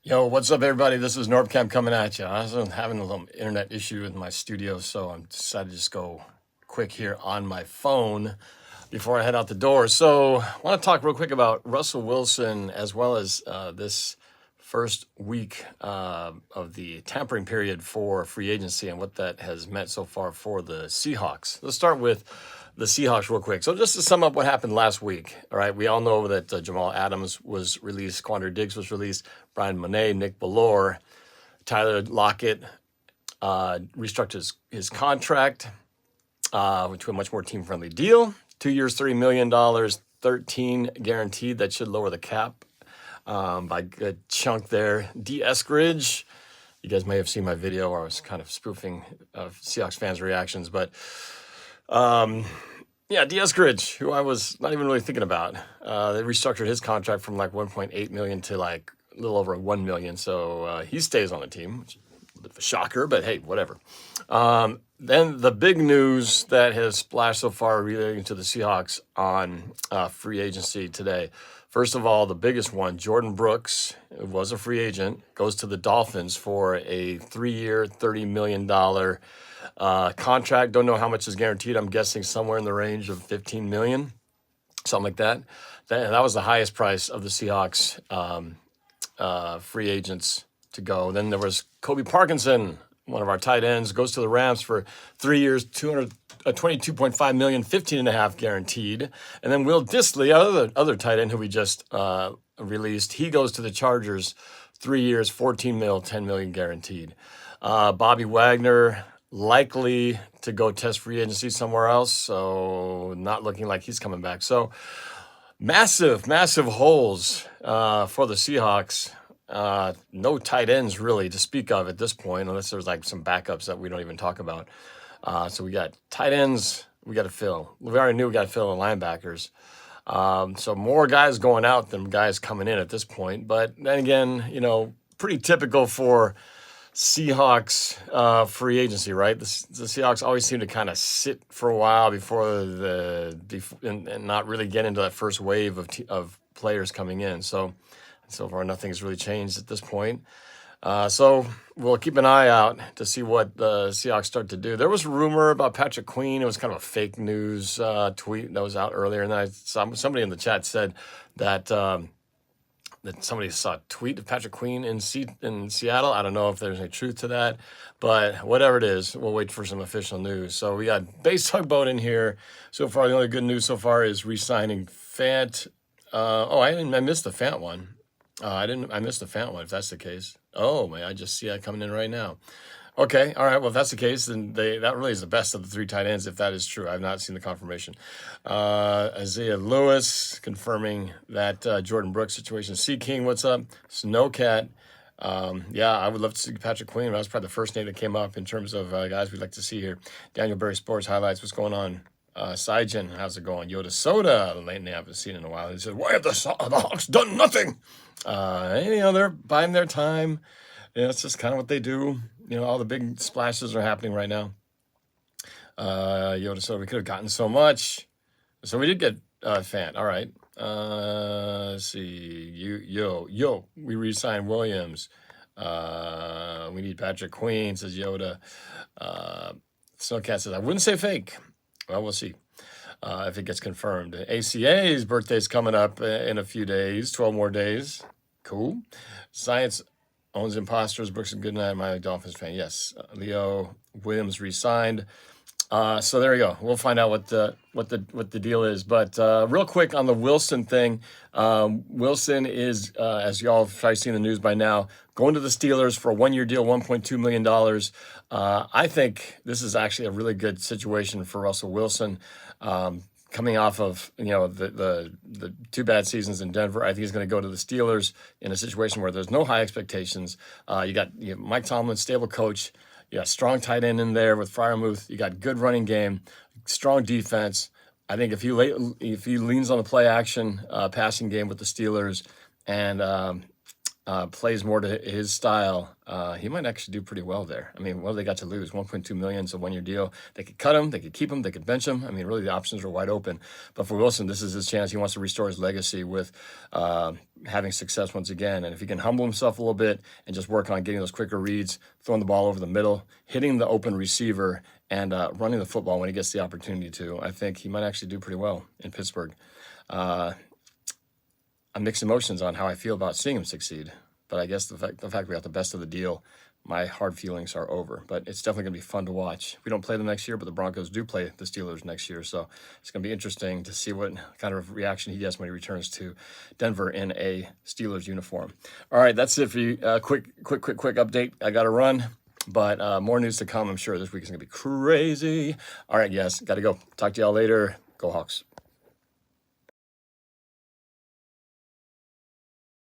Yo, what's up, everybody? This is NorbCam coming at you. I was having a little internet issue in my studio, so I decided to just go quick here on my phone before I head out the door. So I want to talk real quick about Russell Wilson as well as this first week of the tampering period for free agency and what that has meant so far for the Seahawks. Let's start with the Seahawks real quick. So just to sum up what happened last week, all right, we all know that Jamal Adams was released, Quandre Diggs was released, Brian Monet, Nick Bellore, Tyler Lockett restructured his contract to a much more team-friendly deal. 2 years, $30 million, 13 guaranteed. That should lower the cap by a good chunk there. D. Eskridge, you guys may have seen my video where I was kind of spoofing Seahawks fans' reactions, but yeah, D. Eskridge, who I was not even really thinking about. They restructured his contract from like 1.8 million to like a little over 1 million, so he stays on the team, which is a bit of a shocker, but hey, whatever. Then the big news that has splashed so far relating to the Seahawks on free agency today. First of all, the biggest one, Jordan Brooks, who was a free agent, goes to the Dolphins for a 3-year, $30 million contract. Don't know how much is guaranteed. I'm guessing somewhere in the range of 15 million, something like that. That was the highest price of the Seahawks free agents to go. Then there was Kobe Parkinson, one of our tight ends, goes to the Rams for 3 years, 22.5 million, 15.5 guaranteed. And then Will Dissly, other tight end who we just released, he goes to the Chargers, 3 years, 14 mil, 10 million guaranteed. Bobby Wagner, likely to go test free agency somewhere else, so not looking like he's coming back. So massive holes for the Seahawks. No tight ends really to speak of at this point, unless there's like some backups that we don't even talk about. So we got tight ends we got to fill. We already knew we got to fill the linebackers. So more guys going out than guys coming in at this point. But then again, pretty typical for Seahawks free agency, right? The Seahawks always seem to kind of sit for a while before and not really get into that first wave of players coming in. So far, nothing's really changed at this point. So we'll keep an eye out to see what the Seahawks start to do. There was a rumor about Patrick Queen. It was kind of a fake news tweet that was out earlier, and then somebody in the chat said that somebody saw a tweet of Patrick Queen in Seattle. I don't know if there's any truth to that, but whatever it is, we'll wait for some official news. So we got Base Tugboat in here. So far, the only good news so far is re-signing Fant. I missed the Fant one. I missed the Fant one, if that's the case. Oh, man, I just see that coming in right now. Okay, all right, well, if that's the case, then that really is the best of the 3 tight ends, if that is true. I've not seen the confirmation. Isaiah Lewis confirming that Jordan Brooks situation. C. King, what's up? Snowcat. Yeah, I would love to see Patrick Queen. That was probably the first name that came up in terms of guys we'd like to see here. Daniel Berry Sports Highlights, what's going on? Saijan, how's it going? Yoda Soda, the late name I haven't seen in a while. He said, why have the Hawks done nothing? They're buying their time. It's just kind of what they do. All the big splashes are happening right now. Yoda Soda, we could have gotten so much. So we did get Fant. All right. Let's see. We re-signed Williams. We need Patrick Queen, says Yoda. Snowcat says, I wouldn't say fake. Well, we'll see if it gets confirmed. ACA's birthday's coming up in a few days, 12 more days. Cool. Science owns imposters. Brooks and Goodnight, my Dolphins fan. Yes. Leo Williams re-signed. So there you go. We'll find out what the deal is. But real quick on the Wilson thing, Wilson is, as y'all have probably seen the news by now, going to the Steelers for a 1-year deal, $1.2 million. I think this is actually a really good situation for Russell Wilson. Coming off of the 2 bad seasons in Denver, I think he's going to go to the Steelers in a situation where there's no high expectations. You got Mike Tomlin, stable coach. You got strong tight end in there with Freiermuth. You got good running game, strong defense. I think if he leans on the play action passing game with the Steelers and plays more to his style, he might actually do pretty well there. I mean, what do they got to lose? 1.2 million, it's a 1-year deal. They could cut him, they could keep him, they could bench him. I mean, really, the options are wide open. But for Wilson, this is his chance. He wants to restore his legacy with having success once again. And if he can humble himself a little bit and just work on getting those quicker reads, throwing the ball over the middle, hitting the open receiver, and running the football when he gets the opportunity to, I think he might actually do pretty well in Pittsburgh. I'm mixed emotions on how I feel about seeing him succeed. But I guess the fact we got the best of the deal, my hard feelings are over. But it's definitely going to be fun to watch. We don't play them next year, but the Broncos do play the Steelers next year. So it's going to be interesting to see what kind of reaction he gets when he returns to Denver in a Steelers uniform. All right, that's it for you. Quick update. I got to run. But more news to come. I'm sure this week is going to be crazy. All right, guys, got to go. Talk to y'all later. Go Hawks.